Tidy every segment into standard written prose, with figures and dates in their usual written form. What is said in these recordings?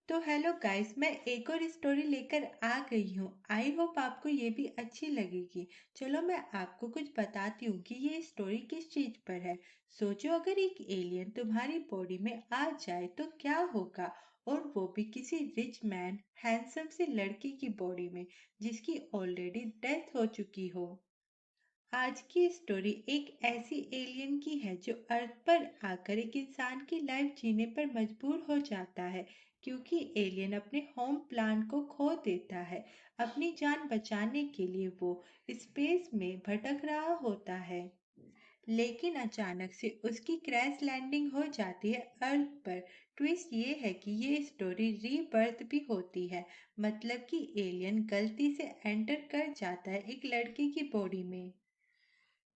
तो hello guys, मैं एक और स्टोरी लेकर आ गई हूँ। आई होप आपको ये भी अच्छी लगेगी। चलो मैं आपको कुछ बताती हूँ कि ये स्टोरी किस चीज पर है। सोचो अगर एक एलियन तुम्हारी बॉडी में आ जाए तो क्या होगा, और वो भी किसी रिच मैन हैंडसम से लड़के की बॉडी में जिसकी ऑलरेडी डेथ हो चुकी हो। आज की स्टोरी एक ऐसी एलियन की है जो अर्थ पर आकर एक इंसान की लाइफ जीने पर मजबूर हो जाता है, क्योंकि एलियन अपने होम प्लान को खो देता है। अपनी जान बचाने के लिए वो स्पेस में भटक रहा होता है, लेकिन अचानक से उसकी क्रैश लैंडिंग हो जाती है अर्थ पर। ट्विस्ट ये है कि ये स्टोरी रीबर्थ भी होती है, मतलब कि एलियन गलती से एंटर कर जाता है एक लड़के की बॉडी में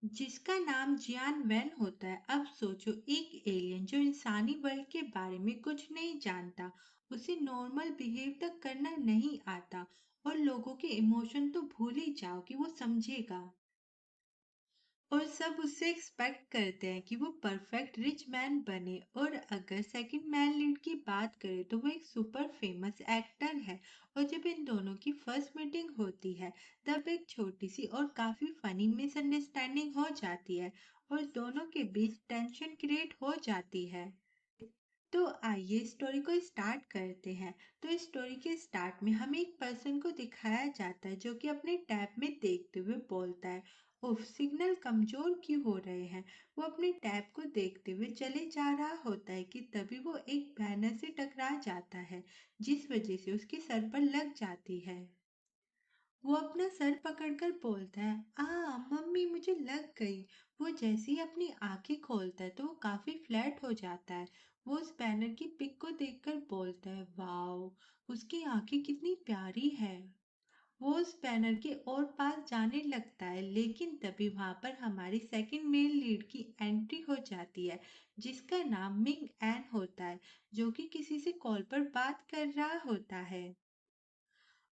जिसका नाम जियान वैन होता है। अब सोचो, एक एलियन जो इंसानी वर्ल्ड के बारे में कुछ नहीं जानता, उसे नॉर्मल बिहेव तक करना नहीं आता, और लोगों के इमोशन तो भूल ही जाओ कि वो समझेगा। और सब उससे एक्सपेक्ट करते हैं कि वो परफेक्ट रिच मैन बने। और अगर सेकंड मैन लीड की बात करें तो वो एक सुपर फेमस एक्टर है। और जब इन दोनों की फर्स्ट मीटिंग होती है, तब एक छोटी सी और काफी फनी मिसअंडरस्टैंडिंग हो जाती है, और दोनों के बीच टेंशन क्रिएट हो जाती है। तो आइए स्टोरी को स्टार्ट करते हैं। तो स्टोरी के स्टार्ट में हमें एक पर्सन को दिखाया जाता है जो कि अपने टैब में देखते हुए बोलता है, उफ सिग्नल कमजोर क्यों हो रहे हैं। वो अपने टैब को देखते हुए चले जा रहा होता है कि तभी वो एक बैनर से टकरा जाता है, जिस वजह से उसके सर पर लग जाती है। वो अपना सर पकड़कर बोलता है, मम्मी मुझे लग गई। वो जैसे ही अपनी आंखें खोलता है तो वो काफी फ्लैट हो जाता है। वो उस बैनर की पिक को देखकर बोलता है, वाओ उसकी आंखें कितनी प्यारी है। वो उस बैनर के और पास जाने लगता है, लेकिन तभी वहां पर हमारी सेकंड मेल लीड की एंट्री हो जाती है, जिसका नाम मिंग एन होता है, जो कि किसी से कॉल पर बात कर रहा होता है।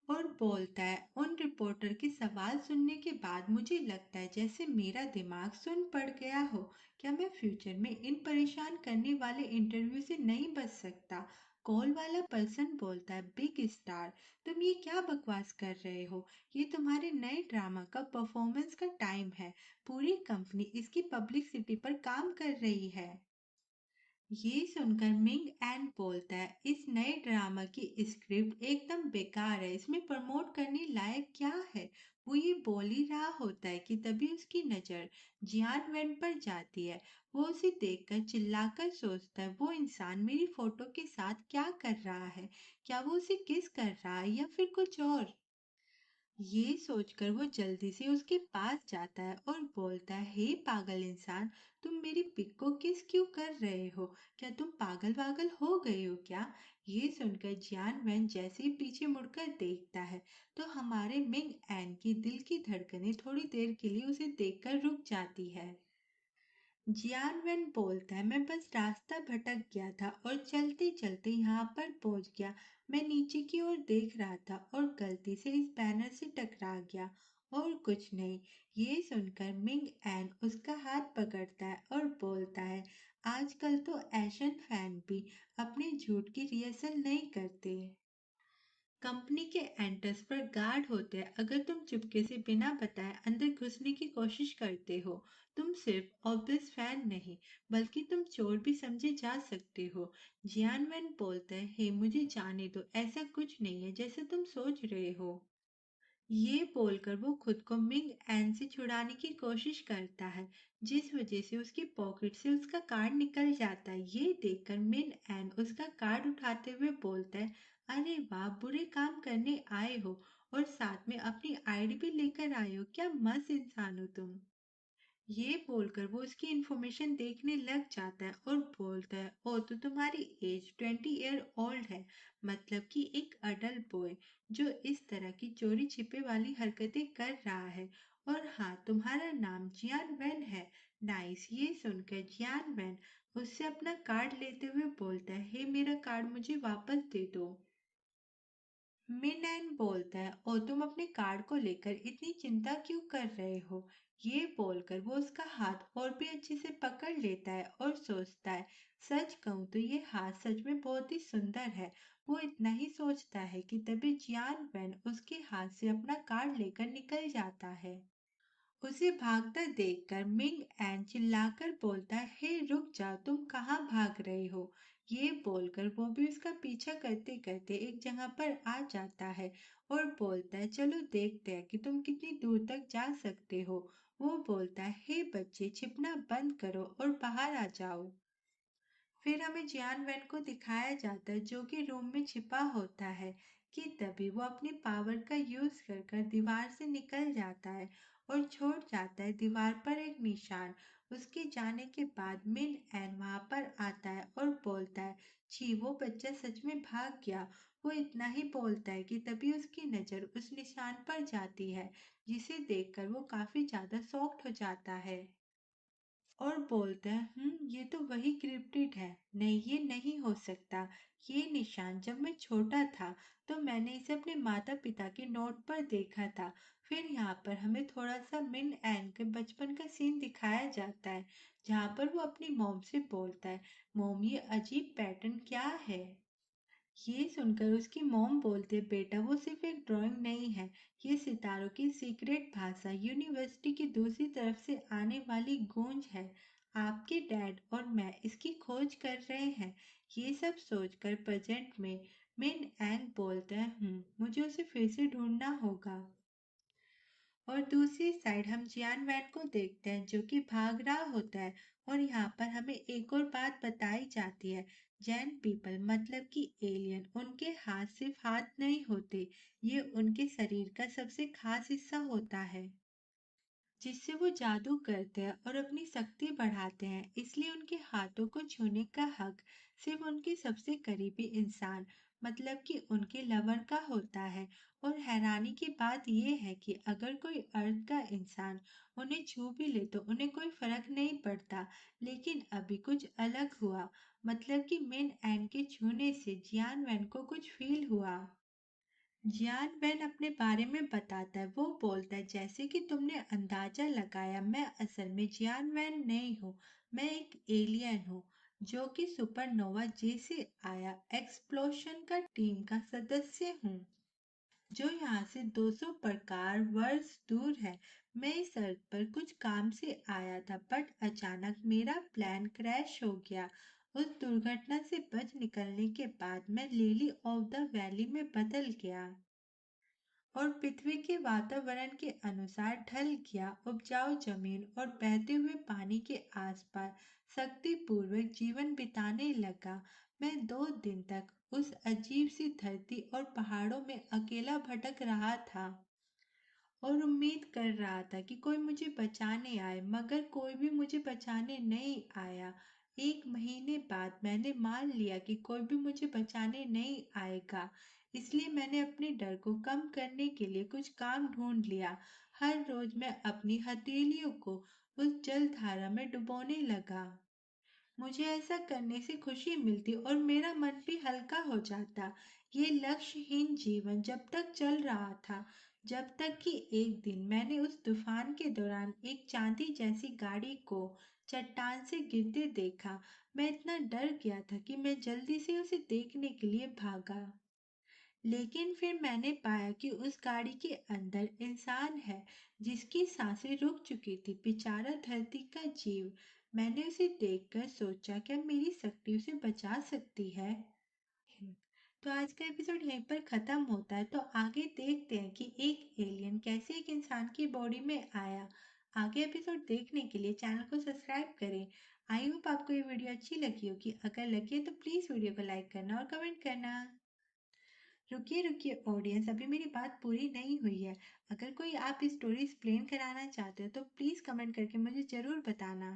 और बोलता है, उन रिपोर्टर के सवाल सुनने के बाद मुझे लगता है जैसे मेरा दिमाग सुन पड़ गया हो। क्या मैं फ्यूचर में इन परेशान करने वाले इंटरव्यू से नहीं बच सकता। कॉल वाला पर्सन बोलता है, बिग स्टार तुम ये क्या बकवास कर रहे हो। ये तुम्हारे नए ड्रामा का परफॉर्मेंस का टाइम है। पूरी कंपनी इसकी पब्लिसिटी पर काम कर रही है। ये सुनकर मिंग एन बोलता है, इस नए ड्रामा की स्क्रिप्ट एकदम बेकार है, इसमें प्रमोट करने लायक क्या है। वो ये बोल ही रहा होता है कि तभी उसकी नजर जियान वेन पर जाती है। वो उसे देखकर चिल्लाकर सोचता है, वो इंसान मेरी फोटो के साथ क्या कर रहा है। क्या वो उसे किस कर रहा है या फिर कुछ और। ये सोचकर वो जल्दी से उसके पास जाता है और बोलता है, हे पागल इंसान, तुम मेरी पिक को किस क्यों कर रहे हो। क्या तुम पागल वागल हो गए हो क्या। ये सुनकर जियान वैन जैसे ही पीछे मुड़कर देखता है, तो हमारे मिंग एन की दिल की धड़कनें थोड़ी देर के लिए उसे देखकर रुक जाती है। जियान वैन बोलता है, मैं बस रास्ता भटक गया था और चलते चलते यहाँ पर पहुंच गया। मैं नीचे की ओर देख रहा था और गलती से इस बैनर से टकरा गया, और कुछ नहीं। ये सुनकर मिंग एन उसका हाथ पकड़ता है और बोलता है, आजकल तो एशन फैन भी अपने झूठ की रिहर्सल नहीं करते। कंपनी के एंट्रेंस पर गार्ड होते हैं। अगर तुम चुपके से बिना बताए अंदर घुसने की कोशिश करते हो, तुम सिर्फ ऑब्वियस फैन नहीं, बल्कि तुम चोर भी समझे जा सकते हो। जियान वैन बोलता है, हे मुझे जाने दो, ऐसा कुछ नहीं है जैसा तुम सोच रहे हो। ये बोलकर वो खुद को मिंग एन से छुड़ाने की कोशिश करता है, जिस वजह से उसकी पॉकेट से उसका कार्ड निकल जाता है। ये देखकर मिंग एन उसका कार्ड उठाते हुए बोलता है, अरे वाह बुरे काम करने आए हो, और साथ में अपनी आईडी भी लेकर आए हो, क्या मस्त इंसान हो तुम। ये बोलकर वो उसकी इंफॉर्मेशन देखने लग जाता है और बोलता है, ओ तो तुम्हारी एज 20 ईयर ओल्ड है, मतलब कि एक अडल्ट बॉय जो इस तरह की चोरी छिपे वाली हरकतें कर रहा है। और हाँ, तुम्हारा नाम जियान वैन है। नाइस। ये सुनकर जियान वैन उससे अपना कार्ड लेते हुए बोलता है, हे मेरा कार्ड मुझे वापस दे दो। मिनैन बोलता है, और तुम अपने कार्ड को लेकर इतनी चिंता क्यों कर रहे हो। ये बोलकर वो उसका हाथ और भी अच्छे से पकड़ लेता है और सोचता है, सच कहूं तो ये हाथ सच में बहुत ही सुंदर है। वो इतना ही सोचता है कि तभी जियान वैन उसके हाथ से अपना कार्ड लेकर निकल जाता है। उसे भागता देखकर मिंग एन चिल्लाकर बोलता है, हे रुक जाओ, तुम कहाँ भाग रहे हो। ये बोलकर वो भी उसका पीछा करते करते एक जगह पर आ जाता है और बोलता है, चलो देखते हैं कि तुम कितनी दूर तक जा सकते हो। वो बोलता है, हे बच्चे, छिपना बंद करो और बाहर आ जाओ। फिर हमें जियान वैन को दिखाया जाता है जो कि रूम में छिपा होता है कि तभी वो अपनी पावर का यूज कर कर दीवार से निकल जाता है और छोड़ जाता है दीवार पर एक निशान। उसके जाने के बाद मिन एन वहां पर आता है और बोलता है, छी, वो बच्चा सच में भाग गया। वो इतना ही बोलता है कि तभी उसकी नजर उस निशान पर जाती है जिसे देखकर वो काफी ज्यादा शॉक्ड हो जाता है और बोलता है, ये तो वही क्रिप्टिड है। नहीं, ये नहीं हो सकता। ये निशान जब मैं छोटा था तो मैंने इसे अपने माता पिता के नोट पर देखा था। फिर यहाँ पर हमें थोड़ा सा मिन एंग के बचपन का सीन दिखाया जाता है जहाँ पर वो अपनी मॉम से बोलता है, मॉम, ये अजीब पैटर्न क्या है। ये सुनकर उसकी मॉम बोलते, बेटा, वो सिर्फ एक ड्राइंग नहीं है। ये सितारों की सीक्रेट भाषा, यूनिवर्सिटी की दूसरी तरफ से आने वाली गूंज है। आपके डैड और मैं इसकी खोज कर रहे हैं। ये सब सोचकर प्रेजेंट में मिन एंग बोलता है, मुझे उसे फिर से ढूंढना होगा। और दूसरी साइड हम जियान वैन को देखते हैं जो कि भाग रहा होता है और यहाँ पर हमें एक और बात बताई जाती है। जैन पीपल मतलब कि एलियन, उनके हाथ सिर्फ हाथ नहीं होते, ये उनके शरीर का सबसे खास हिस्सा होता है जिससे वो जादू करते हैं और अपनी शक्ति बढ़ाते हैं। इसलिए उनके हाथों को छूने का हक सिर्फ उनके सबसे करीबी इंसान मतलब कि उनके लवर का होता है। और हैरानी की बात यह है कि अगर कोई अर्थ का इंसान उन्हें छू भी ले तो उन्हें कोई फर्क नहीं पड़ता। लेकिन अभी कुछ अलग हुआ, मतलब कि मिन एंड के छूने से जियान वैन को कुछ फील हुआ। जियान वैन अपने बारे में बताता है। वो बोलता है, जैसे कि तुमने अंदाजा लगाया, मैं असल में जियान वैन नहीं हूँ। मैं एक एलियन हूँ जो कि सुपरनोवा जे से आया एक्सप्लोशन का टीम का सदस्य हूँ जो यहाँ से 200 प्रकार वर्ष दूर है। मैं इस अर्थ पर कुछ काम से आया था, बट अचानक मेरा प्लान क्रैश हो गया। उस दुर्घटना से बच निकलने के बाद मैं लिली ऑफ द वैली में बदल गया और पृथ्वी के वातावरण के अनुसार ढल गया। उपजाऊ जमीन और बहते हुए पानी के आसपास शक्तिपूर्वक जीवन बिताने लगा। मैं 2 दिन तक उस अजीब सी धरती और पहाड़ों में अकेला भटक रहा था और उम्मीद कर रहा था कि कोई मुझे बचाने आए, मगर कोई भी मुझे बचाने नहीं आया। 1 महीने बाद मैंने मान लिया कि कोई भी मुझे बचाने नहीं आएगा। इसलिए मैंने अपने डर को कम करने के लिए कुछ काम ढूंढ लिया। हर रोज मैं अपनी हथेलियों को उस जल धारा में डुबोने लगा। मुझे ऐसा करने से खुशी मिलती और मेरा मन भी हल्का हो जाता। ये लक्ष्यहीन जीवन जब तक चल रहा था, जब तक कि एक दिन मैंने उस तूफान के दौरान एक चांदी जैसी गाड़ी को चट्टान से गिरते देखा। मैं इतना डर गया था कि मैं जल्दी से उसे देखने के लिए भागा। लेकिन फिर मैंने पाया कि उस गाड़ी के अंदर इंसान है जिसकी सांसें रुक चुकी थी, बेचारा धरती का जीव। मैंने उसे देखकर सोचा, क्या मेरी शक्ति उसे बचा सकती है। तो आज का एपिसोड यहीं पर खत्म होता है। तो आगे देखते हैं कि एक एलियन कैसे एक इंसान की बॉडी में आया। आगे एपिसोड देखने के लिए चैनल को सब्सक्राइब करें। आई होप आपको ये वीडियो अच्छी लगी होगी। अगर लगी है तो प्लीज वीडियो को लाइक करना और कमेंट करना। रुकिए रुकिए ऑडियंस, अभी मेरी बात पूरी नहीं हुई है। अगर कोई आप स्टोरी एक्सप्लेन कराना चाहते हो तो प्लीज कमेंट करके मुझे जरूर बताना।